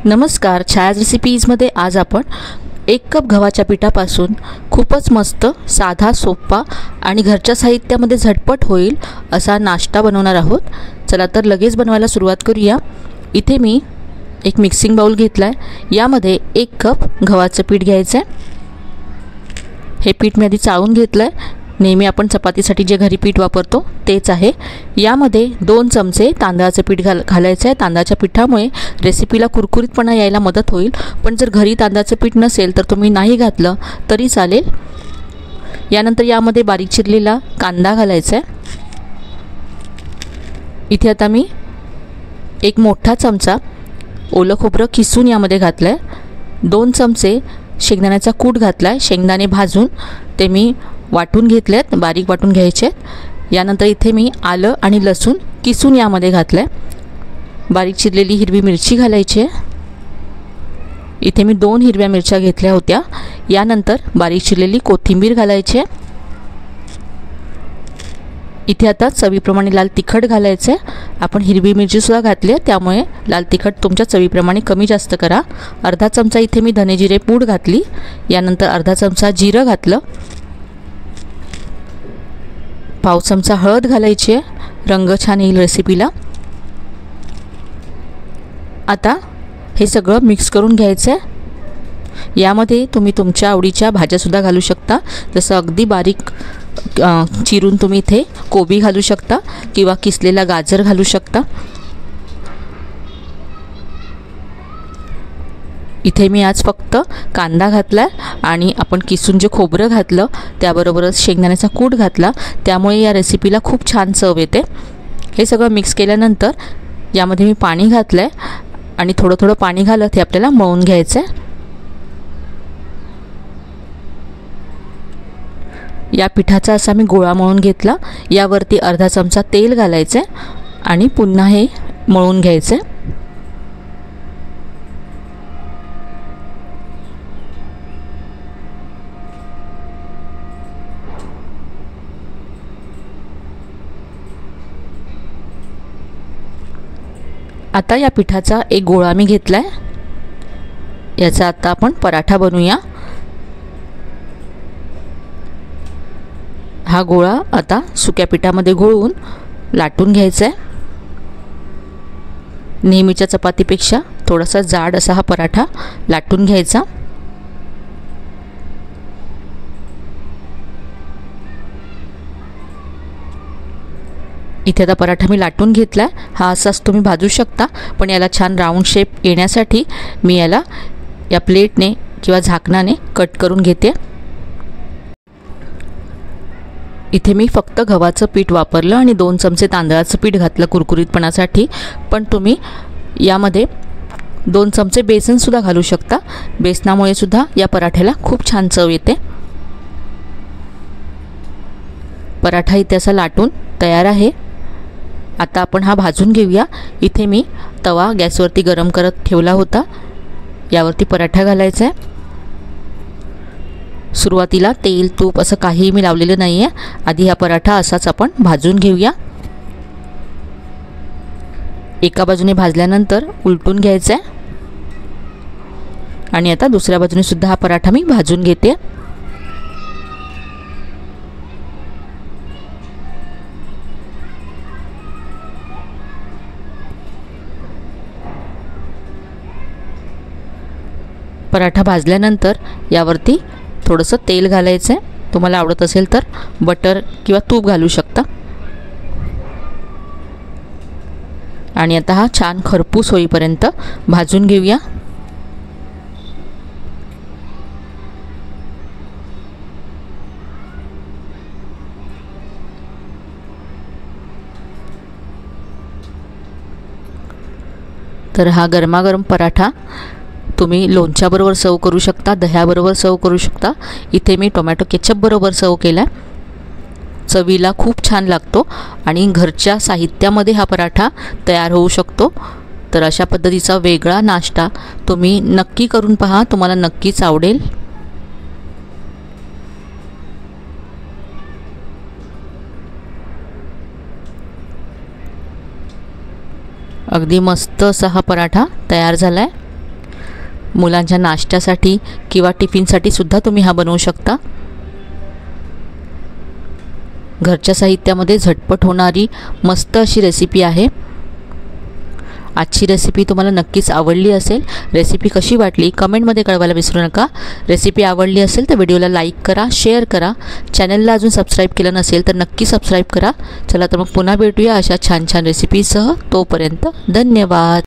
नमस्कार, छायाज रेसिपीजमध्ये आज आपण 1 कप गव्हाच्या पिठापासून खूपच मस्त साधा सोपा आणि घरच्या साहित्यामध्ये झटपट होईल असा नाश्ता बनवणार आहोत। चला तर लगेच बनवायला सुरुवात करूया। इथे मी एक मिक्सिंग बाउल घेतला आहे। यामध्ये 1 कप गव्हाचं पीठ घ्यायचं आहे। हे पीठ मी आधी चाळून घेतलं आहे। नेहमी आपण चपातीसाठी जे घरी पीठ वापरतो तेच आहे। यामध्ये 2 चमचे तांदळाचं पीठ घालायचं आहे। तांदळाच्या पिठामुळे रेसिपीला कुरकुरीतपणा यायला मदत होईल, पण जर घरी तांदळाचं पीठ नसेल तर तुम्ही नाही घातलं तरी चालेल। यानंतर यामध्ये बारीक चिरलेला कांदा घालायचा आहे। इथे आता मी 1 मोठा चमचा ओलं खोबरं किसून यामध्ये घातलं आहे। 2 चमचे शेंगदाण्याचा कूट घातला आहे। शेंगदाणे भाजून ते मी वाटून घेतलेत, बारीक वाटून घ्यायचे। यानंतर इथे मी आलं आणि लसूण किसून यामध्ये घातलं आहे। बारीक चिरलेली हिरवी मिरची घालायची आहे। इथे मी 2 हिरव्या मिरच्या घेतल्या होत्या। यानंतर बारीक चिरलेली कोथिंबीर घालायची आहे। इथे आता चवीप्रमाणे लाल तिखट घालायचं आहे। आपण हिरवी मिरची सुद्धा घातली आहे, त्यामुळे लाल तिखट तुमच्या चवीप्रमाणे कमी जास्त करा। अर्धा चमचा इथे मी धने जिरे पूड घातली। यानंतर अर्धा चमचा जिरं घातलं। पाव चमचा हळद घालायची आहे, रंग छान येईल रेसिपीला। आता हे सगळं मिक्स करून घ्यायचं आहे। यामध्ये तुम्ही तुमच्या आवडीच्या भाज्या सुद्धा घालू शकता, जसं अगदी बारीक चिरून तुम्ही इथे कोबी घालू शकता किंवा किसलेला गाजर घालू शकता। इथे मी आज फक्त कांदा घातला आणि आपण किसून जे खोबरं घातलं त्याबरोबरच शेंगदाण्याचा कूट घातला, त्यामुळे या रेसिपीला खूप छान चव येते। हे सगळं मिक्स केल्यानंतर यामध्ये मी पाणी घातलं आहे आणि थोडं थोडं पाणी घालत हे आपल्याला मळून घ्यायचं आहे। या पिठाचा असा मी गोळा मळून घेतला। यावरती अर्धा चमचा तेल घालायचं आहे आणि पुन्हा हे मळून घ्यायचं आहे। आता या पिठाचा एक गोळा मी घेतला आहे। याचा आता आपण पराठा बनवूया। हा गोळा आता सुक्या पिठामध्ये घोळून लाटून घ्यायचा आहे। नेहमीच्या चपातीपेक्षा थोडासा जाड असा हा पराठा लाटून घ्यायचा। इथे आता पराठा मी लाटून घेतला। हा असाच तुम्ही भाजू शकता, पण याला छान राऊंड शेप येण्यासाठी मी याला या प्लेटने किंवा झाकणाने कट करून घेते। इथे मी फक्त गव्हाचं पीठ वापरलं आणि 2 चमचे तांदळाचं पीठ घातलं कुरकुरीतपणासाठी, पण तुम्ही यामध्ये 2 चमचे बेसन सुद्धा घालू शकता। बेसनामुळे सुद्धा या पराठ्याला खूप छान चव येते। पराठा इथे असा लाटून तयार आहे। आता आपण हा भाजून घेऊया। इथे मी तवा गॅसवरती गरम करत ठेवला होता। यावरती पराठा घालायचा आहे। सुरुवातीला तेल तूप असं काहीही मी लावलेलं नाही आहे। आधी हा पराठा असाच आपण भाजून घेऊया। एका बाजूने भाजल्यानंतर उलटून घ्यायचा आहे आणि आता दुसऱ्या बाजूने सुद्धा हा पराठा मी भाजून घेते। पराठा भाजल्यानंतर यावरती थोडंसं तेल घालायचं आहे। तुम्हाला आवडत असेल तर बटर किंवा तूप घालू शकता। आणि आता हा छान खरपूस होईपर्यंत भाजून घेऊया। तर हा गरमागरम पराठा तुम्ही लोणच्याबरोबर सर्व करू शकता, दह्याबरोबर सर्व करू शकता। इथे मी टोमॅटो केचप बरोबर सर्व केला। चवीला खूप छान लागतो आणि घरच्या साहित्यामध्ये हा पराठा तयार होऊ शकतो। तर अशा पद्धतीचा वेगळा नाश्ता तुम्ही नक्की करून पहा, तुम्हाला नक्कीच आवडेल। अगदी मस्त असा हा पराठा तयार झाला आहे। मुलांच्या नाश्त्यासाठी किंवा टिफिनसाठी सुद्धा तुम्ही हा बनवू शकता। घरच्या साहित्यामध्ये झटपट होणारी मस्त अशी रेसिपी आहे। आजची रेसिपी तुम्हाला नक्कीच आवडली असेल। रेसिपी कशी वाटली कमेंटमध्ये कळवायला विसरू नका। रेसिपी आवडली असेल तर व्हिडिओला लाईक करा, शेअर करा। चॅनलला अजून सबस्क्राईब केलं नसेल तर नक्की सबस्क्राईब करा। चला तर मग पुन्हा भेटूया अशा छान छान रेसिपीसह। तोपर्यंत धन्यवाद।